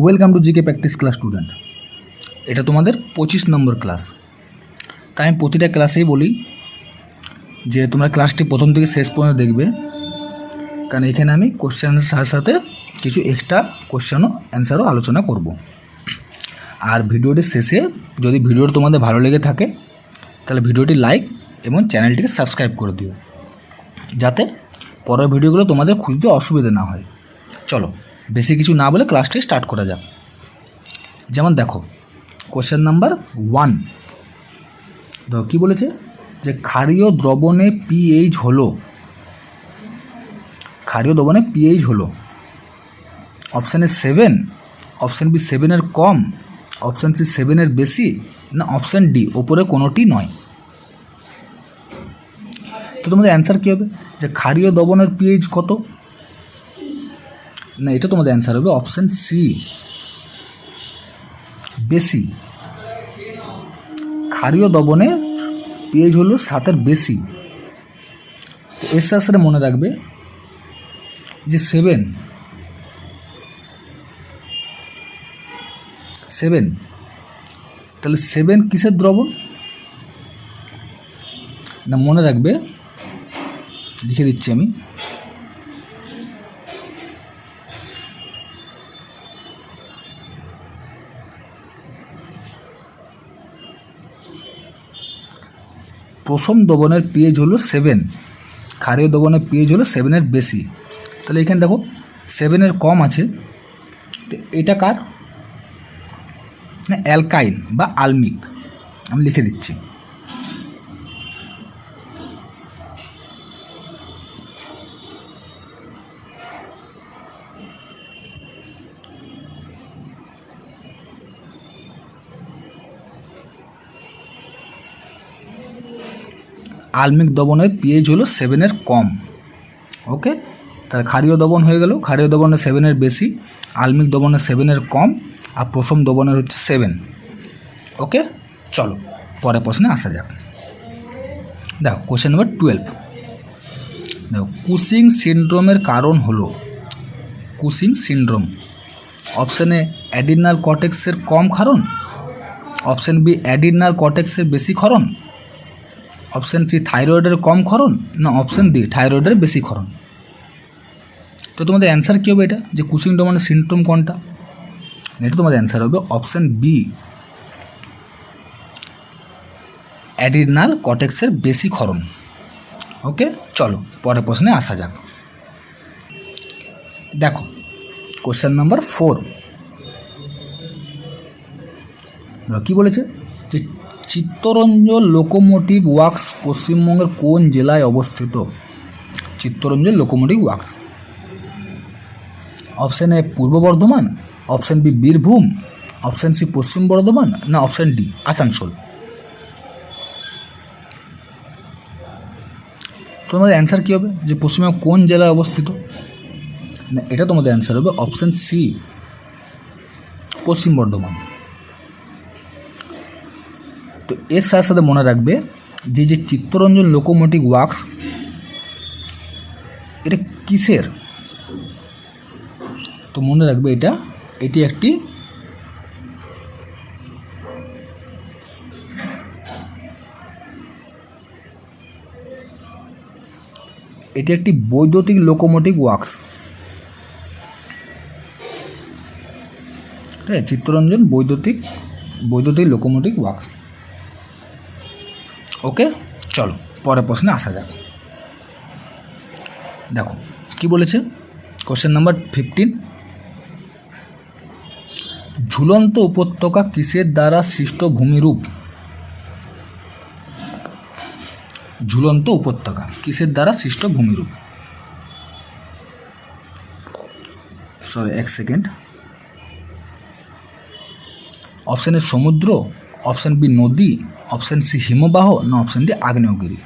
Welcome to GK practice class student. এটা তোমাদের 25 নম্বর class. তাই আমি প্রতিটা ক্লাসেই বলি যে তোমরা ক্লাসটি প্রথম থেকে শেষ পর্যন্ত দেখবে, কারণ এখানে আমি কোশ্চেনের সাথে সাথে কিছু এক্সট্রা কোশ্চেনও অ্যান্সারও আলোচনা করব। আর ভিডিওটির শেষে যদি ভিডিওটি তোমাদের ভালো লেগে থাকে তাহলে ভিডিওটি লাইক এবং চ্যানেলটিকে সাবস্ক্রাইব করে দিও, যাতে পরের ভিডিওগুলো তোমাদের খুঁজতে অসুবিধা না হয়। চলো বেশি কিছু না বলে ক্লাসটি স্টার্ট করা যাক। যেমন দেখো, কোশ্চেন নাম্বার 1 দেখো কী বলেছে, যে ক্ষারীয় দ্রবণে পিএইচ হলো, ক্ষারীয় দ্রবণে পিএইচ হলো অপশান এ 7, অপশান বি 7-এর কম, অপশান সি 7-এর বেশি, না অপশান ডি ওপরে কোনোটি নয়। তো তোমাদের অ্যান্সার কী হবে, যে ক্ষারীয় দ্রবণের পিএইচ কত, না এটা তোমাদের অ্যান্সার হবে অপশান সি বেশি। ক্ষারীয় দ্রবণে পিএইচ হলো 7-এর বেশি। এর সাথে মনে রাখবে যে 7 তাহলে 7 কিসের দ্রবণ, না মনে রাখবে, লিখে দিচ্ছি আমি, প্রথম দ্রবণের পিএইচ হলো 7, ক্ষারীয় দ্রবণের পিএইচ হলো 7-এর বেশি। তাহলে এখানে দেখো 7-এর কম আছে, তো এটা কার, না অ্যালকাইন বা আলমিক, আমি লিখে দিচ্ছি। আলমিক দ্রবণের পিএইচ হলো 7-এর কম। ওকে, তাহলে ক্ষারীয় দ্রবণ হয়ে গেল, ক্ষারীয় দ্রবণের 7-এর বেশি, আলমিক দ্রবণের 7-এর কম, আর প্রথম দ্রবণের হচ্ছে 7। ওকে, চলো পরের প্রশ্নে আসা যাক। দেখো কোশ্চেন নাম্বার 12, দেখো কুসিং সিনড্রোমের কারণ হলো, কুসিং সিনড্রোম অপশান এ অ্যাডিনাল কর্টেক্সের কম ক্ষরণ, অপশান বি অ্যাডিনাল কর্টেক্সের বেশি ক্ষরণ, অপশান সি থাইরয়েডের কম ক্ষরণ, না অপশান ডি থাইরয়েডের বেশি ক্ষরণ। তো তোমাদের অ্যান্সার কী হবে, এটা যে কুসিং ডোমেনের সিনড্রোম কোনটা, এটা তোমাদের অ্যান্সার হবে অপশান বি অ্যাডিনাল কর্টেক্সের বেশি ক্ষরণ। ওকে, চলো পরের প্রশ্নে আসা যাক। দেখো কোশ্চেন নাম্বার 4 কী বলেছে, যে চিত্তরঞ্জন লোকোমোটিভ ওয়ার্কস পশ্চিমবঙ্গের কোন জেলায় অবস্থিত, Chittaranjan locomotive works option A Purba Bardhaman, option B Birbhum, option C Paschim Bardhaman, না অপশান ডি আসানসোল। তোমাদের অ্যান্সার কী হবে, যে পশ্চিমবঙ্গ কোন জেলায় অবস্থিত, না এটা তোমাদের অ্যান্সার হবে অপশান সি পশ্চিম বর্ধমান। তো এর সাথে সাথে মনে রাখবে যে যে চিত্তরঞ্জন লোকোমোটিভ ওয়ার্কস এটা কিসের, তো মনে রাখবে এটি একটি বৈদ্যুতিক লোকোমোটিভ ওয়ার্কস। ঠিক আছে, চিত্তরঞ্জন বৈদ্যুতিক লোকোমোটিভ ওয়ার্কস। ওকে, চলো পরের প্রশ্নে আসা যাক। দেখো কি বলেছে, কোশ্চেন নাম্বার 15, ঝুলন্ত উপত্যকা কিসের দ্বারা সৃষ্ট ভূমিরূপ, ঝুলন্ত উপত্যকা কিসের দ্বারা সৃষ্ট ভূমিরূপ, সরি এক সেকেন্ড, অপশান এ সমুদ্র, অপশান বি নদী, অপশান সি হিমবাহ, না অপশান ডি আগ্নেয়গিরি।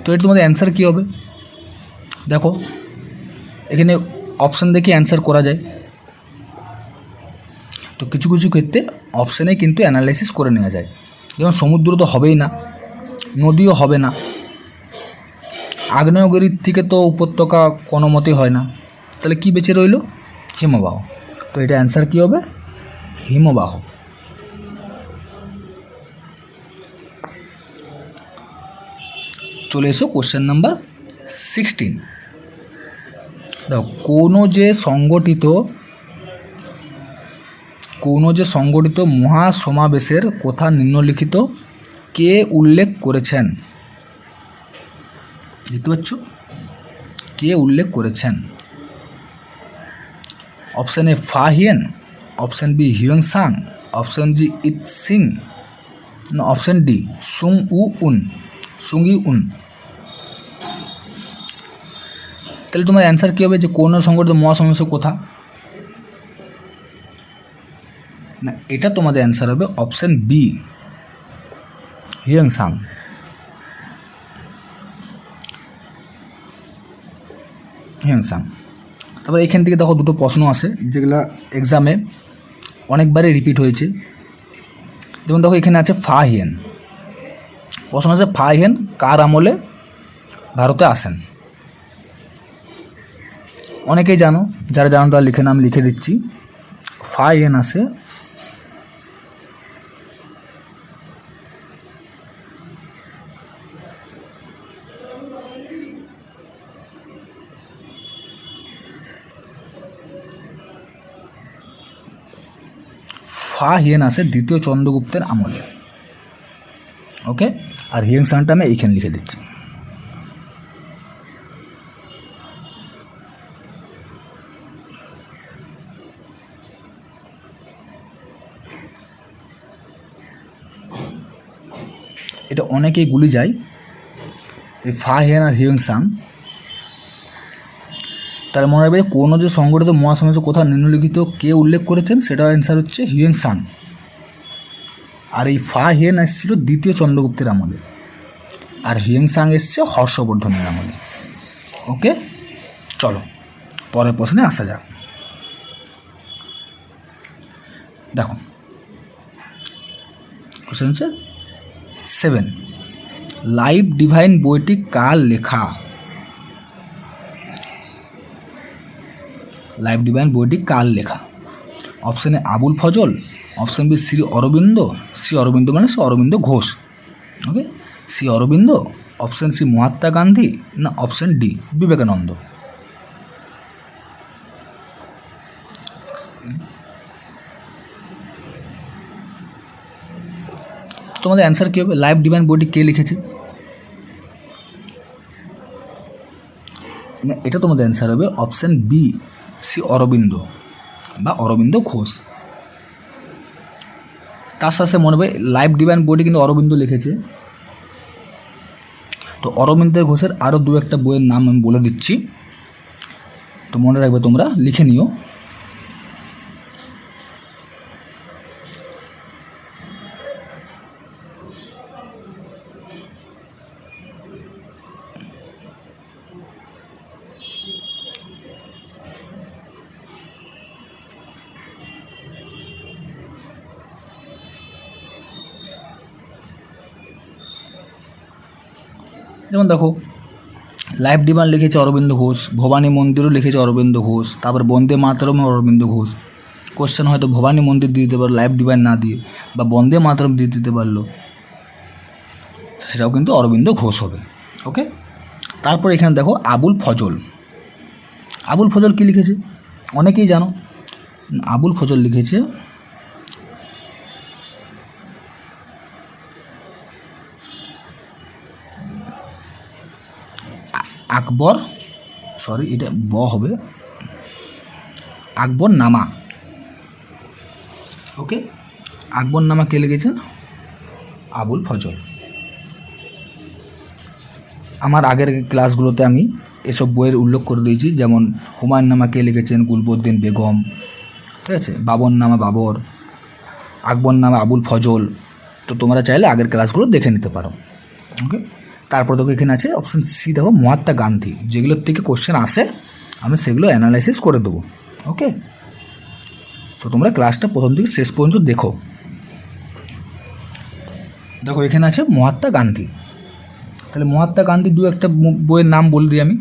তো এটা তোমাদের অ্যান্সার কী হবে, দেখো এখানে অপশান দেখে অ্যান্সার করা যায়, তো কিছু কিছু ক্ষেত্রে অপশানে কিন্তু অ্যানালাইসিস করে নেওয়া যায়। যেমন সমুদ্র তো হবেই না, নদীও হবে না, আগ্নেয়গিরির থেকে তো উপত্যকা কোনো মতেই হয় না, তাহলে কি বেঁচে রইল? হিমবাহ। তো এটা অ্যান্সার কী হবে? হিমবাহ। চলে এসো কোশ্চেন নাম্বার 16। দেখো, কোনো যে সংগঠিত মহাসমাবেশের কথা নিম্নলিখিত কে উল্লেখ করেছেন? দেখতে পাচ্ছ, কে উল্লেখ করেছেন? Option A Fa Hien, option B Hiuen Tsang, option G I Tsing, না অপশান ডি সুং ই উন। তাহলে তোমার অ্যান্সার কী হবে? যে কোন সংগঠিত মহাসমাবেশের কথা? না, এটা তোমাদের অ্যান্সার হবে অপশান বি হিউয়েন সাং। তারপর এখান থেকে দেখো দুটো প্রশ্ন আসে যেগুলো এক্সামে অনেকবারই রিপিট হয়েছে। যেমন দেখো এখানে আছে ফা হিয়েন। প্রশ্ন আছে ফা হিয়েন কার আমলে ভারতে আসেন? অনেকেই জানো, যারা জানো তারা লিখে নাম লিখে দিচ্ছি। ফা হিয়েন আসে দ্বিতীয় চন্দ্রগুপ্তের আমলে। ওকে, আর হিউয়েন সাংটা আমি এইখানে লিখে দিচ্ছি। এটা অনেকেই গুলি যায়, এই ফা হিয়েন আর হিউয়েন সাং। তার মনে রাখবে কোনো যে সংগঠিত মহাসমাবেশের কথা নিম্নলিখিত কে উল্লেখ করেছেন, সেটার অ্যান্সার হচ্ছে হিউয়েন সাং। আর এই ফা হিয়েন এসেছিল দ্বিতীয় চন্দ্রগুপ্তের আমলে, আর হিউয়েন সাং এসছে হর্ষবর্ধনের আমলে। ওকে, চলো পরের প্রশ্নে আসা যাক। দেখো কোশ্চেন হচ্ছে 7, লাইফ ডিভাইন বইটি কার লেখা? লাইফ ডিভাইন বইটি কার লেখা? Option A Abul Fazal, option B Shri Aurobindo, Shri Aurobindo মানে Shri Aurobindo Ghosh, okay, Shri Aurobindo, option C Mahatma Gandhi, না অপশান ডি বিবেকানন্দ। তোমাদের অ্যান্সার কী হবে? লাইফ ডিভাইন বইটি কে লিখেছে? না, এটা তোমাদের অ্যান্সার হবে অপশান বি শ্রী অরবিন্দ বা অরবিন্দ ঘোষ। তার সাথে মনে হবে লাইফ ডিভাইন বইটি কিন্তু অরবিন্দ লিখেছে। তো অরবিন্দ ঘোষের আরও দু একটা বইয়ের নাম আমি বলে দিচ্ছি, তো মনে রাখবে, তোমরা লিখে নিও। যেমন দেখো, লাইফ ডিভাইন লিখেছে অরবিন্দ ঘোষ, ভবানী মন্দিরও লিখেছে অরবিন্দ ঘোষ, তারপর বন্দে মাতরম অরবিন্দ ঘোষ। কোশ্চেন হয়তো ভবানী মন্দির দিয়ে দিতে পারলো লাইফ ডিভাইন না দিয়ে, বা বন্দে মাতরম দিয়ে দিতে পারলো, সেটাও কিন্তু অরবিন্দ ঘোষ হবে। ওকে, তারপর এখানে দেখো আবুল ফজল। আবুল ফজল কী লিখেছে? অনেকেই জানো, আবুল ফজল লিখেছে আকবর, সরি এটা ব হবে, আকবর নামা। ওকে, আকবর নামা কে লিখেছেন? আবুল ফজল। আমার আগের ক্লাসগুলোতে আমি এসব বইয়ের উল্লেখ করে দিয়েছি, যেমন হুমায়ুন নামা কে লিখেছেন? গুলবুদ্দিন বেগম, ঠিক আছে, বাবর নামা বাবর, আকবর নামা আবুল ফজল। তো তোমরা চাইলে আগের ক্লাসগুলো দেখে নিতে পারো। ওকে, তারপর দেখো এখানে আছে অপশান সি, দেখো মহাত্মা গান্ধী। যেগুলোর থেকে কোশ্চেন আসে আমি সেগুলো অ্যানালাইসিস করে দেবো। ওকে, তো তোমরা ক্লাসটা প্রথম থেকে শেষ পর্যন্ত দেখো। দেখো এখানে আছে মহাত্মা গান্ধী। তাহলে মহাত্মা গান্ধী দু একটা বইয়ের নাম বলে দিই আমি।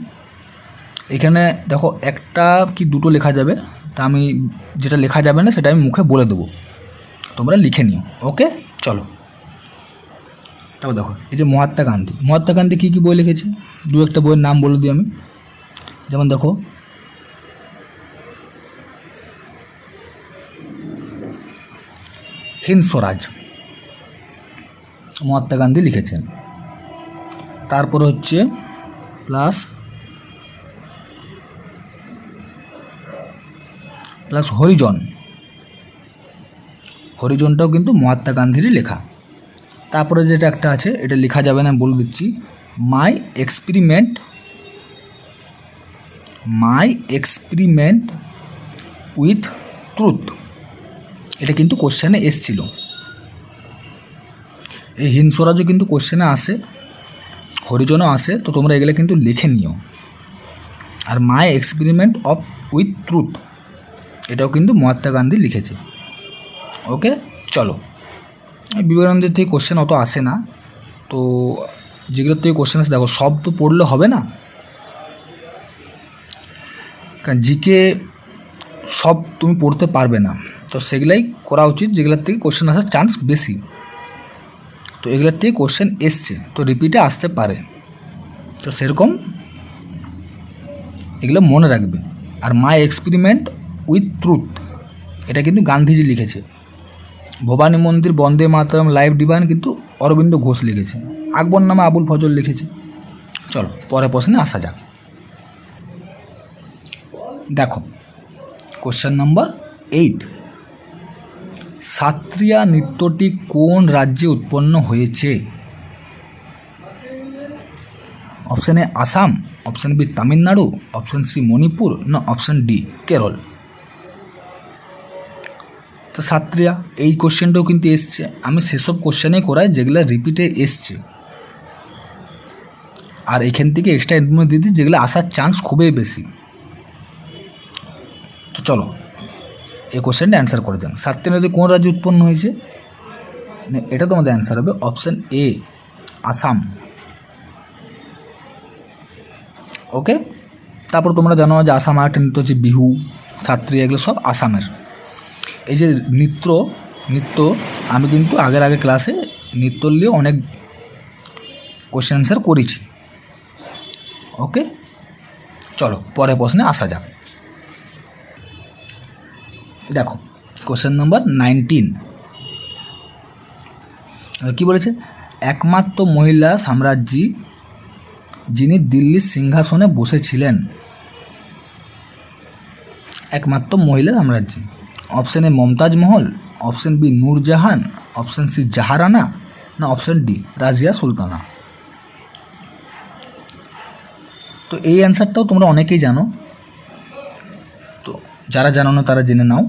এখানে দেখো একটা কি দুটো লেখা যাবে, তা আমি যেটা লেখা যাবে না সেটা আমি মুখে বলে দেবো, তোমরা লিখে নিও। ওকে, চলো। তারপর দেখো এই যে মহাত্মা গান্ধী কী কী বই লিখেছে, দু একটা বইয়ের নাম বলে দিই আমি। যেমন দেখো হিন্দ স্বরাজ মহাত্মা গান্ধী লিখেছেন। তারপর হচ্ছে প্লাস হরিজনটাও কিন্তু মহাত্মা গান্ধীরই লেখা। তারপরে যেটা একটা আছে, এটা লেখা যাবে না, বলে দিচ্ছি, মাই এক্সপেরিমেন্ট উইথ ট্রুথ। এটা কিন্তু কোশ্চেনে এসছিল, এই হিন্দ স্বরাজও কিন্তু কোশ্চেনে আসে, হরিজনও আসে, তো তোমরা এগুলো কিন্তু লিখে নিও। আর মাই এক্সপেরিমেন্ট উইথ ট্রুথ এটাও কিন্তু মহাত্মা গান্ধী লিখেছে। ওকে, চলো। বিবেকানন্দের থেকে কোশ্চেন অত আসে না, তো যেগুলোর থেকে কোশ্চেন আসে দেখো, সব তো পড়লে হবে না, কারণ জিকে সব তুমি পড়তে পারবে না, তো সেগুলাই করা উচিত যেগুলোর থেকে কোশ্চেন আসার চান্স বেশি। তো এগুলোর থেকে কোশ্চেন এসছে, তো রিপিটে আসতে পারে, তো সেরকম এগুলো মনে রাখবে। আর মাই এক্সপেরিমেন্ট উইথ ট্রুথ এটা কিন্তু গান্ধীজি লিখেছে। ভবানী মন্দির বন্দে মাতরম লাইভ ডিভাইন কিন্তু অরবিন্দ ঘোষ লিখেছে। আকবরনামা আবুল ফজল লিখেছে। চলো পরের প্রশ্নে আসা যাক। দেখো কোশ্চেন নম্বর 8, সাত্রিয়া নৃত্যটি কোন রাজ্যে উৎপন্ন হয়েছে? Option A Assam, option B Tamil Nadu, option C Manipur, না অপশন ডি কেরল। তো সাত্রিয়া এই কোশ্চেনটাও কিন্তু এসছে, আমি সেসব কোশ্চেনেই করাই যেগুলো রিপিটে এসছে, আর এখান থেকে এক্সট্রা ইনফরমেশন দিয়ে দিই যেগুলো আসার চান্স খুবই বেশি। তো চলো এই কোশ্চেনটা অ্যান্সার করে দেন। সাত্রিয়া নদী কোন রাজ্যে উৎপন্ন হয়েছে? এটা তোমাদের অ্যান্সার হবে অপশন এ আসাম। ওকে, তারপর তোমরা জানো যে আসাম আর্ট নৃত্য হচ্ছে বিহু, সাত্রিয়া, এগুলো সব আসামের। এই যে নৃত্য আমি কিন্তু আগের ক্লাসে নৃত্য নিয়ে অনেক কোশ্চেন অ্যান্সার করেছি। ওকে, চলো পরের প্রশ্নে আসা যাক। দেখো কোশ্চেন নম্বর 19 কি বলেছে? একমাত্র মহিলা সাম্রাজ্ঞী যিনি দিল্লির সিংহাসনে বসেছিলেন। একমাত্র মহিলা সাম্রাজ্ঞী। Option A Mumtaz Mahal, option B Nurjahan, option C জাহারানা, না অপশন ডি রাজিয়া সুলতানা। তো এই অ্যান্সারটাও তোমরা অনেকেই জানো, তো যারা জানো না তারা জেনে নাও।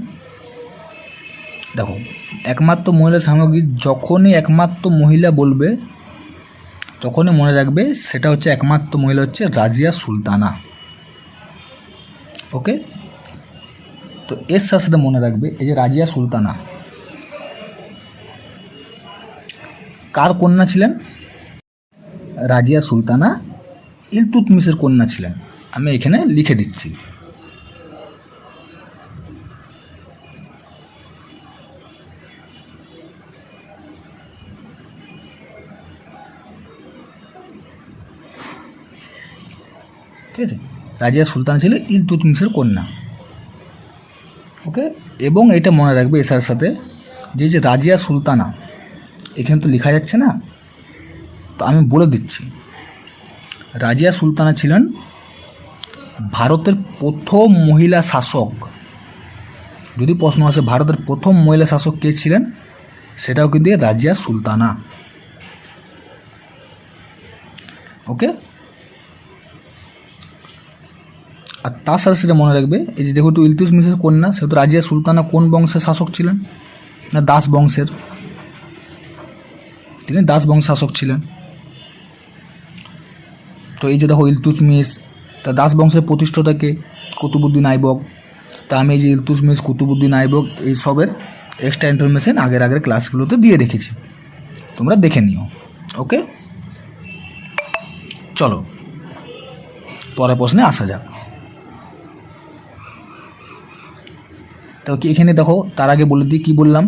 দেখো একমাত্র মহিলা সামগ্রী, যখনই একমাত্র মহিলা বলবে তখনই মনে রাখবে সেটা হচ্ছে একমাত্র মহিলা হচ্ছে রাজিয়া সুলতানা। ওকে, তো এর সাথে সাথে মনে রাখবে এই যে রাজিয়া সুলতানা কার কন্যা ছিলেন? রাজিয়া সুলতানা ইলতুৎমিশের কন্যা ছিলেন। আমি এখানে লিখে দিচ্ছি। ঠিক আছে, রাজিয়া সুলতানা ছিল ইলতুৎমিশের কন্যা। ওকে, এবং এটা মনে রাখবে এসার সাথে যে রাজিয়া সুলতানা এখানে তো লেখা যাচ্ছে না, তো আমি বলে দিচ্ছি, রাজিয়া সুলতানা ছিলেন ভারতের প্রথম মহিলা শাসক। যদি প্রশ্ন আসে ভারতের প্রথম মহিলা শাসক কে ছিলেন, সেটাও কিন্তু রাজিয়া সুলতানা। ওকে, আর তার সাথে সেটা মনে রাখবে এই যে যেহেতু ইলতুৎমিশের কন্যা, সেহেতু রাজিয়া সুলতানা কোন বংশের শাসক ছিলেন? না দাস বংশের, তিনি দাস বংশের শাসক ছিলেন। তো এই যে দেখো ইলতুৎমিশ, তা দাস বংশের প্রতিষ্ঠাতাকে কুতুবউদ্দিন আইবক। তা আমি এই যে ইলতুৎমিশ, কুতুবউদ্দিন আইবক এই সবের এক্সট্রা ইনফরমেশন আগের ক্লাসগুলোতে দিয়ে রেখেছি, তোমরা দেখে নিও। ওকে, চলো পরের প্রশ্নে আসা যাক। তো কি এখানে দেখো, তার আগে বলে দিই কী বললাম,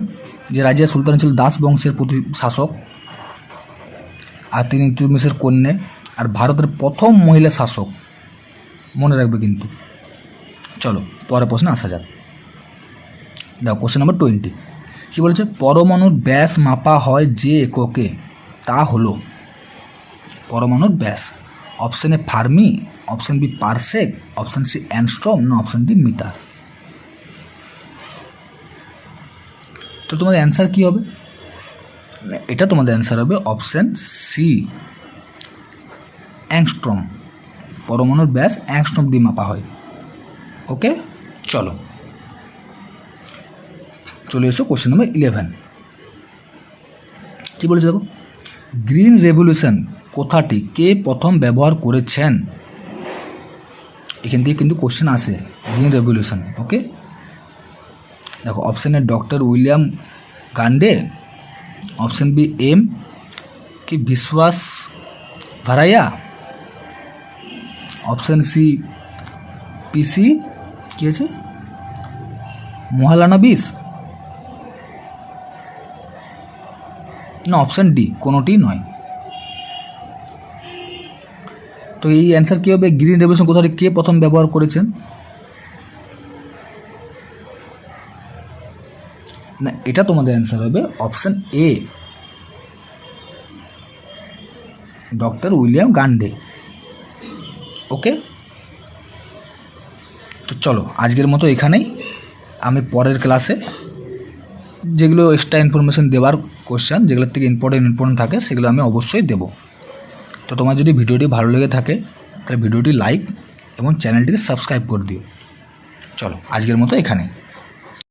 যে রাজিয়া সুলতান ছিল দাস বংশের প্রতি শাসক, আর তিনি ইলতুৎমিশের কন্যা, আর ভারতের প্রথম মহিলা শাসক, মনে রাখবে কিন্তু। চলো পরের প্রশ্নে আসা যাক। দেখো কোশ্চেন নাম্বার 20 কী বলেছে, পরমাণুর ব্যাস মাপা হয় যে এককে, তা হলো পরমাণুর ব্যাস। Option A fermi, option B parsec, option C angstrom, না অপশন ডি মিটার। তো তোমাদের অ্যান্সার কী হবে? এটা তোমাদের অ্যান্সার হবে অপশন সি অ্যাংস্ট্রম। পরমাণুর ব্যাস অ্যাংস্ট্রম দিয়ে মাপা হয়। ওকে, চলো চলে এসো কোশ্চেন নাম্বার 11। কী বলেছে দেখো, গ্রিন রেভলিউশন কথাটি কে প্রথম ব্যবহার করেছেন? এখান থেকে কিন্তু কোশ্চেন আসে, গ্রিন রেভলিউশন। ওকে, দেখো অপশন এ ডক্টর উইলিয়াম গান্ডে, অপশন বি এম কি বিশ্বাস ভারাইয়া, অপশন সি পিসি কি আছে মহালানবিস, না অপশন ডি কোনোটি নয়। তো এই অ্যান্সার কী হবে, গ্রিন রেভলিউশন কথাটি কে প্রথম ব্যবহার করেছেন? না, এটা তোমাদের অ্যান্সার হবে অপশন এ ডক্টর উইলিয়াম গান্ডে। ওকে, তো চলো আজকের মতো এখানেই। আমি পরের ক্লাসে যেগুলো এক্সট্রা ইনফরমেশন দেওয়ার কোশ্চেন, যেগুলোর থেকে ইম্পর্টেন্ট থাকে, সেগুলো আমি অবশ্যই দেবো। তো তোমার যদি ভিডিওটি ভালো লেগে থাকে তাহলে ভিডিওটি লাইক এবং চ্যানেলটিকে সাবস্ক্রাইব করে দিও। চলো আজকের মতো এখানেই।